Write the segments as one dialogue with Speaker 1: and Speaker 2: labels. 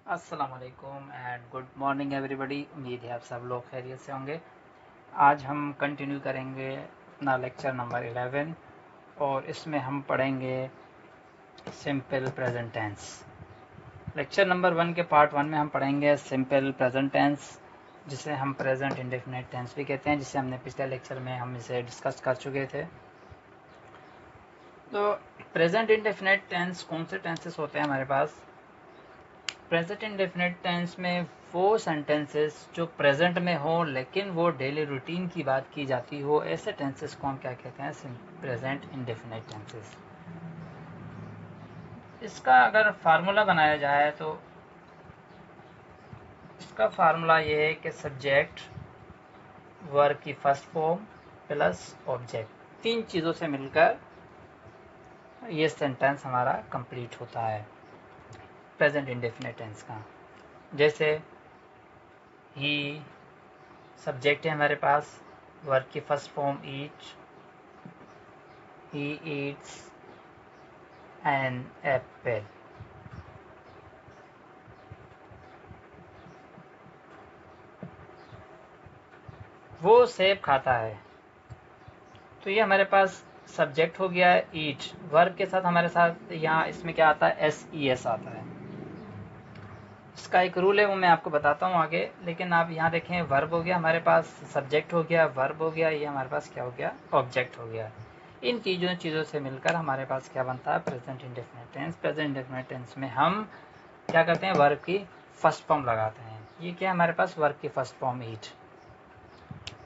Speaker 1: अस्सलाम वालेकुम and good morning everybody. उम्मीद है आप सब लोग खैरियत से होंगे। आज हम कंटिन्यू करेंगे अपना लेक्चर नंबर 11 और इसमें हम पढ़ेंगे simple present tense. Lecture number 1 के पार्ट 1 में हम पढ़ेंगे सिंपल प्रेजेंट टेंस, जिसे हम प्रेजेंट इंडेफिनिट टेंस भी कहते हैं, जिसे हमने पिछले लेक्चर में हम इसे डिस्कस कर चुके थे। तो प्रेजेंट इंडेफिनिट टेंस कौन से टेंसेस होते हैं हमारे पास? प्रेजेंट इंडेफिनिट टेंस में वो सेंटेंसेस जो प्रेजेंट में हो लेकिन वो डेली रूटीन की बात की जाती हो, ऐसे टेंसेस को हम क्या कहते हैं? Present indefinite tenses. इसका अगर फार्मूला बनाया जाए तो इसका फार्मूला ये है कि सब्जेक्ट वर्ब की फर्स्ट फॉर्म प्लस ऑब्जेक्ट, तीन चीज़ों से मिलकर ये सेंटेंस हमारा कंप्लीट होता है प्रेजेंट इंडेफिनिट टेंस का। जैसे ही सब्जेक्ट है हमारे पास, वर्ब की first form eat, he eats an apple. वो सेब खाता है। तो ये हमारे पास सब्जेक्ट हो गया है ईट। वर्ब के साथ हमारे साथ यहाँ इसमें क्या आता है? SES आता है। इसका एक रूल है, वो मैं आपको बताता हूँ आगे, लेकिन आप यहाँ देखें वर्ब हो गया हमारे पास, सब्जेक्ट हो गया, वर्ब हो गया, ये हमारे पास क्या हो गया? ऑब्जेक्ट हो गया। इन तीनों चीज़ों से मिलकर हमारे पास क्या बनता है? Present indefinite tense. Present indefinite tense में हम क्या करते हैं? वर्ब की फर्स्ट फॉर्म लगाते हैं। ये क्या हमारे पास? वर्ब की फर्स्ट फॉर्म ईट।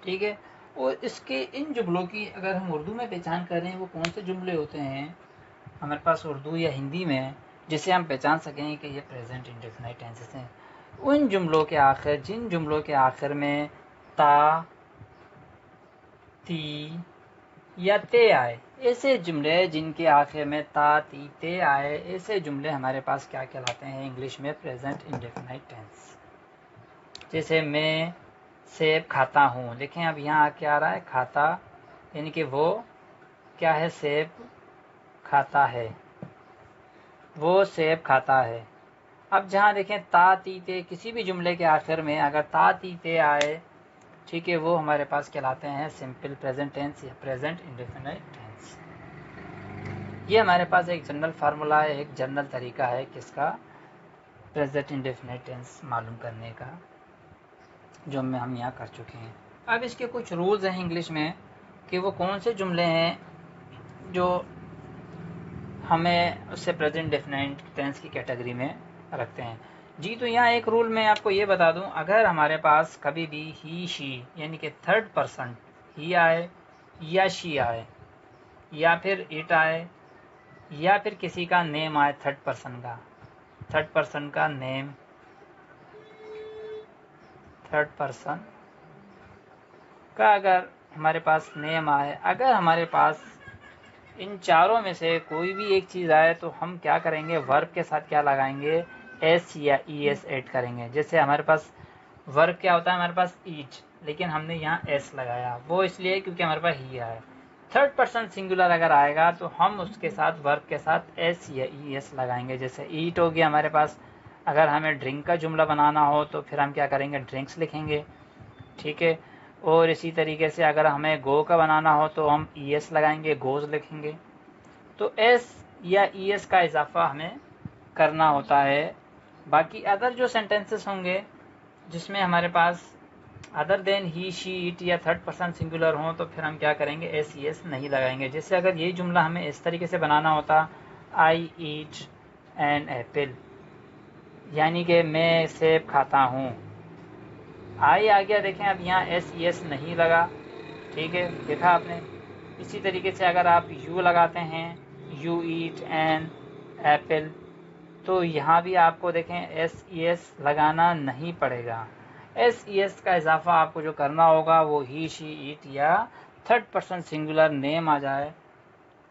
Speaker 1: ठीक है। और इसके इन जुमलों की अगर हम उर्दू में पहचान कर रहे हैं, वो कौन से जुमले होते हैं हमारे पास उर्दू या हिंदी में, जिसे हम पहचान सकें कि ये प्रेजेंट इंडेफिनिट टेंसेस हैं? उन जुमलों के आखिर, जिन जुमलों के आखिर में ता, ती या ते आए, ऐसे जुमले जिनके आखिर में ता, ती, ते आए, ऐसे जुमले हमारे पास क्या कहलाते हैं इंग्लिश में? Present indefinite tense. जैसे मैं सेब खाता हूँ, देखें अब यहाँ क्या आ रहा है? खाता, यानी कि वो क्या है? सेब खाता है, वो सेब खाता है। अब जहाँ देखें ता, ती, ते, किसी भी जुमले के आखिर में अगर ता, ती, ते आए, ठीक है, वो हमारे पास कहलाते हैं सिंपल प्रेजेंट टेंस या प्रेजेंट इंडेफिनिट टेंस। ये हमारे पास एक जनरल फार्मूला है, एक जनरल तरीका है किसका? प्रेजेंट इंडेफिनिट टेंस मालूम करने का, जो हम यहाँ कर चुके हैं। अब इसके कुछ रूल्स हैं इंग्लिश में कि वो कौन से जुमले हैं जो हमें उससे प्रेजेंट इंडेफिनिट टेंस की कैटेगरी में रखते हैं। जी, तो यहाँ एक रूल मैं आपको ये बता दूं, अगर हमारे पास कभी भी ही, शी यानी कि थर्ड पर्सन ही आए या शी आए या फिर इट आए या फिर किसी का नेम आए, थर्ड पर्सन का नेम, थर्ड पर्सन का अगर हमारे पास नेम आए, अगर हमारे पास इन चारों में से कोई भी एक चीज़ आए, तो हम क्या करेंगे? वर्ब के साथ क्या लगाएंगे? एस या ES ऐड करेंगे। जैसे हमारे पास वर्ब क्या होता है? हमारे पास ईट, लेकिन हमने यहाँ एस लगाया, वो इसलिए क्योंकि हमारे पास ही आया। थर्ड पर्सन सिंगुलर अगर आएगा तो हम उसके साथ वर्ब के साथ एस या ES लगाएंगे। जैसे ईट हो गया हमारे पास, अगर हमें ड्रिंक का जुमला बनाना हो तो फिर हम क्या करेंगे? ड्रिंक्स लिखेंगे। ठीक है। और इसी तरीके से अगर हमें गो का बनाना हो तो हम ES लगाएंगे, गोज लिखेंगे। तो एस या ES का इजाफा हमें करना होता है। बाकी अदर जो सेंटेंसेस होंगे जिसमें हमारे पास other than he, she, it या थर्ड पर्सन सिंगुलर हो, तो फिर हम क्या करेंगे? SES नहीं लगाएंगे। जैसे अगर ये जुमला हमें इस तरीके से बनाना होता, आई ईट एन एप्पल, यानी कि मैं सेब खाता हूँ। आई आ गया, देखें अब यहाँ SES नहीं लगा। ठीक है, देखा आपने। इसी तरीके से अगर आप यू लगाते हैं, यू ईट एन एप्पल, तो यहाँ भी आपको देखें SES लगाना नहीं पड़ेगा। SES का इजाफा आपको जो करना होगा वो ही, शी, इट या थर्ड पर्सन सिंगुलर नेम आ जाए,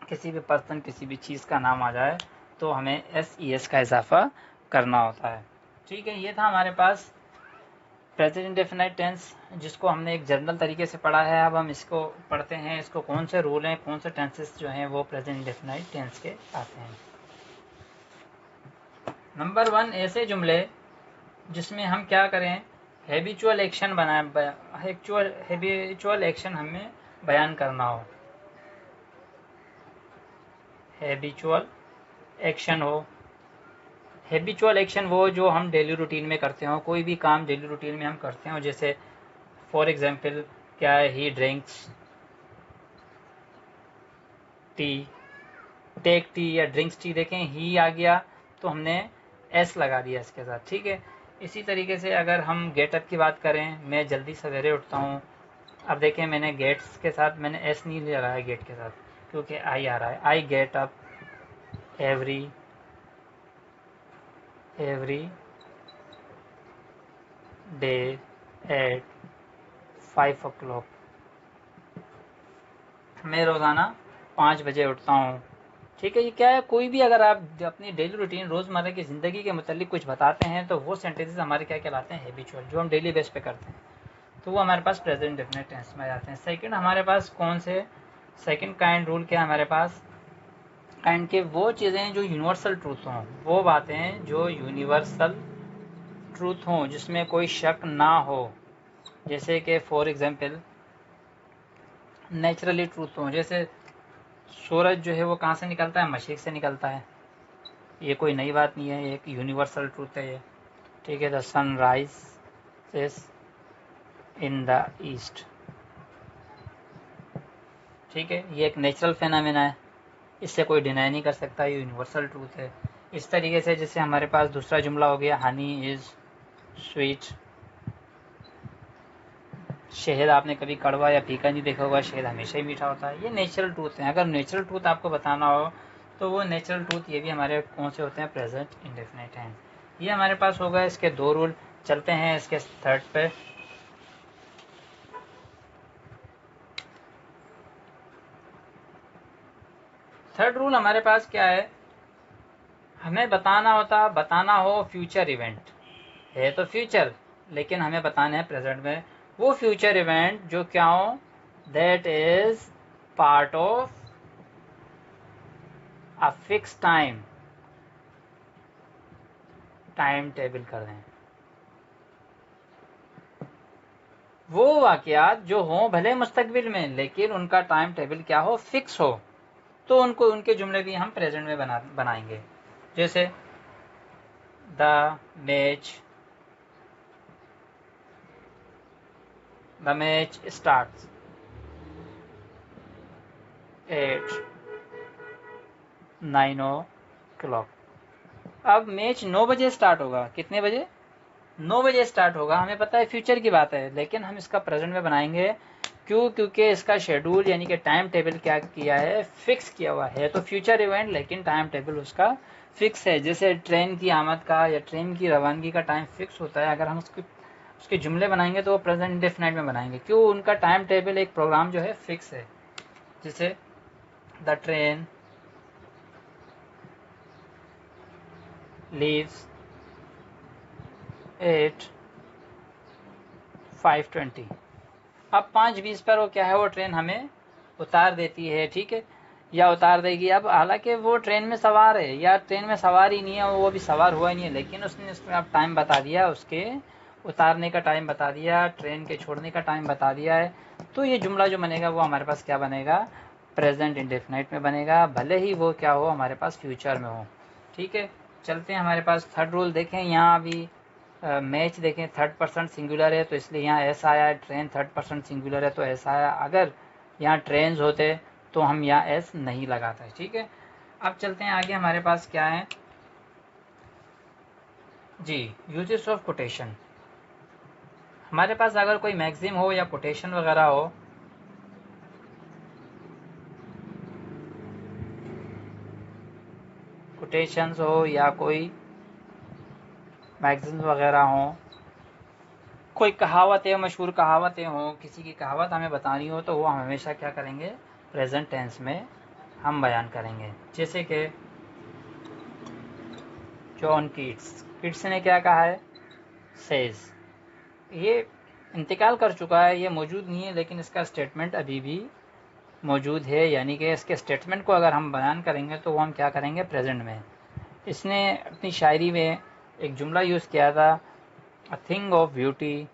Speaker 1: किसी भी पर्सन, किसी भी चीज़ का नाम आ जाए, तो हमें SES का इजाफा करना होता है। ठीक है, ये था हमारे पास प्रेजेंट इंडेफिनिट टेंस, जिसको हमने एक जनरल तरीके से पढ़ा है। अब हम इसको पढ़ते हैं, इसको कौन से रूल हैं, कौन से टेंसेस जो हैं वो प्रेजेंट इंडेफिनिट टेंस के आते हैं। नंबर 1, ऐसे जुमले जिसमें हम क्या करें, हैबिचुअल एक्शन हैबिचुअल एक्शन हमें बयान करना हो, हैबिचुअल एक्शन हो। हैबिचुअल एक्शन वो जो हम डेली रूटीन में करते हो, कोई भी काम डेली रूटीन में हम करते हो। जैसे फॉर एग्जांपल क्या है, he drinks tea, take tea या ड्रिंक्स टी। देखें ही आ गया तो हमने एस लगा दिया इसके साथ, ठीक है। इसी तरीके से अगर हम गेटअप की बात करें, मैं जल्दी सवेरे उठता हूँ। अब देखें मैंने गेट्स के साथ मैंने एस नहीं लगाया गेट के साथ, क्योंकि आई आ रहा है। I get up every day at 5 o'clock। मैं रोज़ाना 5 बजे उठता हूँ, ठीक है। ये क्या है, कोई भी अगर आप अपनी डेली रूटीन रोज़मर्रा की ज़िंदगी के मतलब कुछ बताते हैं तो वो सेंटेंसेस हमारे क्या कहलाते हैं, हैबिचुअल, जो हम डेली बेस पे करते हैं, तो वो हमारे पास प्रेजेंट डेफिनेट टेंस में आ जाते हैं। सेकंड हमारे पास कौन से, सेकंड काइंड रूल क्या है हमारे पास, काइंड के वो चीज़ें जो यूनिवर्सल ट्रूथ हों, वो बातें जो यूनिवर्सल ट्रूथ हों, जिसमें कोई शक ना हो। जैसे कि फॉर एग्जांपल नेचुरली ट्रूथ हों, जैसे सूरज जो है वो कहाँ से निकलता है, मशरिक से निकलता है। ये कोई नई बात नहीं है, एक यूनिवर्सल ट्रूथ है ये, ठीक है। The sun rise in the east, ठीक है। ये एक नेचुरल फेनामिना है, इससे कोई डिनाई नहीं कर सकता, ये यूनिवर्सल ट्रूथ है। इस तरीके से जैसे हमारे पास दूसरा जुमला हो गया, हनी इज स्वीट। शहद आपने कभी कड़वा या फीका नहीं देखा होगा, शहद हमेशा ही मीठा होता है। ये नेचुरल ट्रूथ है। अगर नेचुरल ट्रूथ आपको बताना हो तो वो नेचुरल ट्रूथ ये भी हमारे कौन से होते हैं, प्रेजेंट इंडेफिनिट हैं। ये हमारे पास होगा। इसके 2 रूल। चलते हैं इसके थर्ड पे। थर्ड रूल हमारे पास क्या है, हमें बताना हो फ्यूचर इवेंट है, तो फ्यूचर, लेकिन हमें बताना है प्रेजेंट में वो फ्यूचर इवेंट जो क्या हो, that is part of a fix time table कर दें। वो वाकयात जो हो भले मुस्तकबिल में, लेकिन उनका टाइम टेबल क्या हो, फिक्स हो, तो उनको उनके जुमले भी हम प्रेजेंट में बनाएंगे। जैसे the match starts at 9 o'clock। अब मैच 9 बजे स्टार्ट होगा। कितने बजे, 9 बजे स्टार्ट होगा। हमें पता है फ्यूचर की बात है, लेकिन हम इसका प्रेजेंट में बनाएंगे। क्यों, क्योंकि इसका शेड्यूल यानी कि टाइम टेबल क्या किया है, फिक्स किया हुआ है। तो फ्यूचर इवेंट लेकिन टाइम टेबल उसका फिक्स है। जैसे ट्रेन की आमद का या ट्रेन की रवानगी का टाइम फिक्स होता है, अगर हम उसके जुमले बनाएंगे तो वो प्रेजेंट इंडेफिनाइट में बनाएंगे। क्यों, उनका टाइम टेबल एक प्रोग्राम जो है फिक्स है। जैसे द ट्रेन leaves at 5:20। अब 5:20 पर वो क्या है, वो ट्रेन हमें उतार देती है, ठीक है, या उतार देगी। अब हालांकि वो ट्रेन में सवार है या ट्रेन में सवार ही नहीं है, वो भी सवार हुआ ही नहीं है, लेकिन उसने उसमें अब टाइम बता दिया, उसके उतारने का टाइम बता दिया, ट्रेन के छोड़ने का टाइम बता दिया है। तो ये जुमला जो बनेगा वो हमारे पास क्या बनेगा, प्रेजेंट इंडेफिनाइट में बनेगा, भले ही वो क्या हो, हमारे पास फ्यूचर में हो, ठीक है। चलते हैं हमारे पास थर्ड रूल। देखें यहाँ अभी मैच देखें, थर्ड पर्सन सिंगुलर है तो इसलिए यहाँ ऐसा आया है। ट्रेन थर्ड पर्सन सिंगुलर है तो ऐसा आया। अगर यहाँ ट्रेन्स होते तो हम यहाँ एस नहीं लगाते, ठीक है। अब चलते हैं आगे। हमारे पास क्या है जी, यूजेस ऑफ कोटेशन। हमारे पास अगर कोई मैगजीम हो या कोटेशन वगैरह हो, कोटेशंस हो या कोई मैगजीन वगैरह हो, कोई कहावतें, मशहूर कहावतें हो, किसी की कहावत हमें बतानी हो, तो वो हम हमेशा क्या करेंगे, प्रेजेंट टेंस में हम बयान करेंगे। जैसे कि जॉन कीट्स ने क्या कहा है, सेज। ये इंतकाल कर चुका है, ये मौजूद नहीं है, लेकिन इसका स्टेटमेंट अभी भी मौजूद है। यानी कि इसके स्टेटमेंट को अगर हम बयान करेंगे तो वो हम क्या करेंगे, प्रेजेंट में। इसने अपनी शायरी में एक जुमला यूज़ किया था, A thing of beauty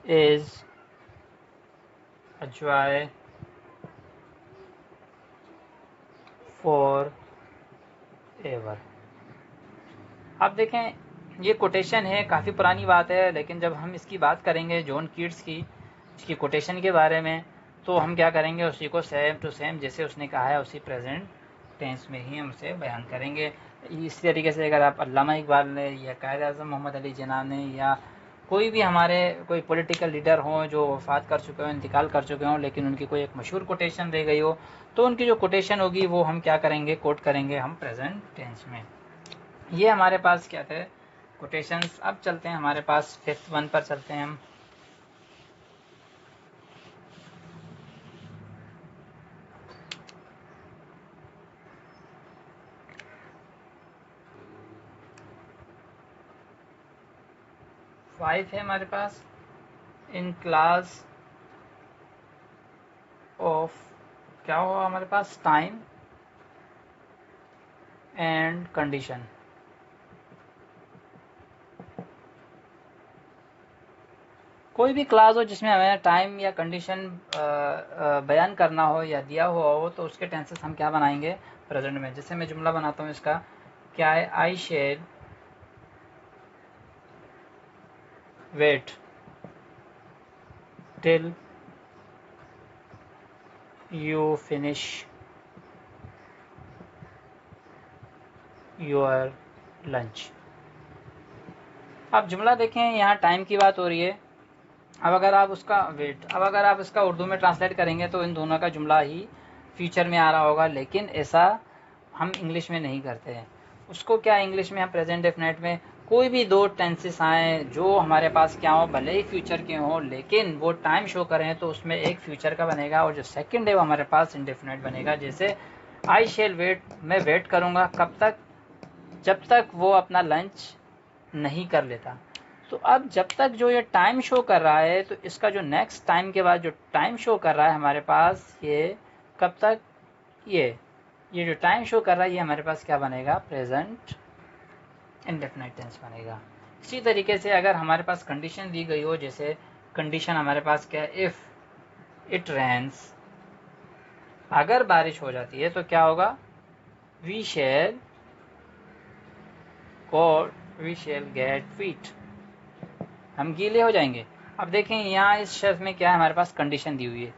Speaker 1: is a joy for ever. आप देखें, ये कोटेशन है, काफ़ी पुरानी बात है, लेकिन जब हम इसकी बात करेंगे जॉन कीट्स की, इसकी कोटेशन के बारे में, तो हम क्या करेंगे, उसी को सेम टू सेम जैसे उसने कहा है उसी प्रेजेंट टेंस में ही हम उसे बयान करेंगे। इसी तरीके से अगर आप अल्लामा इकबाल ने या कायद आज़म मोहम्मद अली जिन्ना ने या कोई भी हमारे कोई पॉलिटिकल लीडर हों जो वफात कर चुके हों, इंतकाल कर चुके हों, लेकिन उनकी कोई एक मशहूर कोटेशन रह गई हो, तो उनकी जो कोटेशन होगी वो हम क्या करेंगे, कोट करेंगे हम प्रेजेंट टेंस में। ये हमारे पास क्या थे, कोटेशंस। अब चलते हैं हमारे पास 5th वन पर चलते हैं हम। फाइव है हमारे पास, इन क्लास ऑफ, क्या हुआ हमारे पास, टाइम एंड कंडीशन। कोई भी क्लास हो जिसमें हमें टाइम या कंडीशन बयान करना हो या दिया हुआ हो, तो उसके टेंसेस हम क्या बनाएंगे, प्रेजेंट में। जैसे मैं जुमला बनाता हूँ इसका, क्या है, I shall wait till you finish your lunch. अब जुमला देखें, यहाँ टाइम की बात हो रही है। अब अगर आप उसका वेट, अब अगर आप इसका उर्दू में ट्रांसलेट करेंगे तो इन दोनों का जुमला ही फ्यूचर में आ रहा होगा, लेकिन ऐसा हम इंग्लिश में नहीं करते हैं। उसको क्या, इंग्लिश में हम प्रेजेंट डेफिनेट में कोई भी दो टेंसेस आए जो हमारे पास क्या हो, भले ही फ्यूचर के हों, लेकिन वो टाइम शो करें, तो उसमें एक फ्यूचर का बनेगा और जो सेकंड है वो हमारे पास इंडेफिनेट बनेगा। जैसे आई शेल वेट, मैं वेट करूँगा, कब तक, जब तक वो अपना लंच नहीं कर लेता। तो अब जब तक जो ये टाइम शो कर रहा है, तो इसका जो नेक्स्ट टाइम के बाद जो टाइम शो कर रहा है हमारे पास, ये कब तक, ये जो टाइम शो कर रहा है, ये हमारे पास क्या बनेगा, प्रेजेंट इंडेफिनिट टेंस बनेगा। इसी तरीके से अगर हमारे पास कंडीशन दी गई हो, जैसे कंडीशन हमारे पास क्या है, इफ इट रेन्स, अगर बारिश हो जाती है तो क्या होगा, वी शैल गेट वीट, हम गीले हो जाएंगे। अब देखें यहाँ इस शर्त में क्या है, हमारे पास कंडीशन दी हुई है,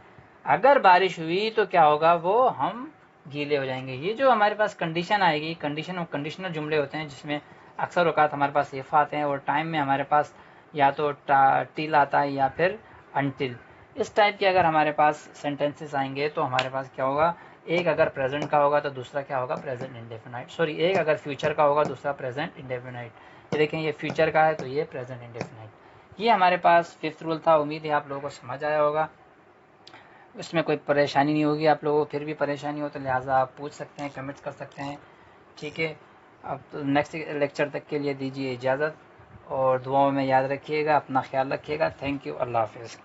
Speaker 1: अगर बारिश हुई तो क्या होगा, वो हम गीले हो जाएंगे। ये जो हमारे पास कंडीशन आएगी, कंडीशन और कंडीशनल जुमले होते हैं जिसमें अक्सर औकात हमारे पास इफ आते हैं और टाइम में हमारे पास या तो टिल आता है या फिर अनटिल। इस टाइप के अगर हमारे पास सेंटेंसेस आएंगे तो हमारे पास क्या होगा, एक अगर प्रेजेंट का होगा तो दूसरा क्या होगा, प्रेजेंट इंडेफिनाइट, सॉरी, एक अगर फ्यूचर का होगा दूसरा प्रेजेंट इंडेफिनाइट। ये देखें, ये फ्यूचर का है तो ये प्रेजेंट इंडेफिनाइट। ये हमारे पास 5th रूल था। उम्मीद है आप लोगों को समझ आया होगा, उसमें कोई परेशानी नहीं होगी। आप लोगों को फिर भी परेशानी हो तो लिहाजा आप पूछ सकते हैं, कमेंट्स कर सकते हैं, ठीक है। अब तो नेक्स्ट लेक्चर तक के लिए दीजिए इजाज़त और दुआओं में याद रखिएगा, अपना ख्याल रखिएगा। थैंक यू, अल्लाह हाफिज़।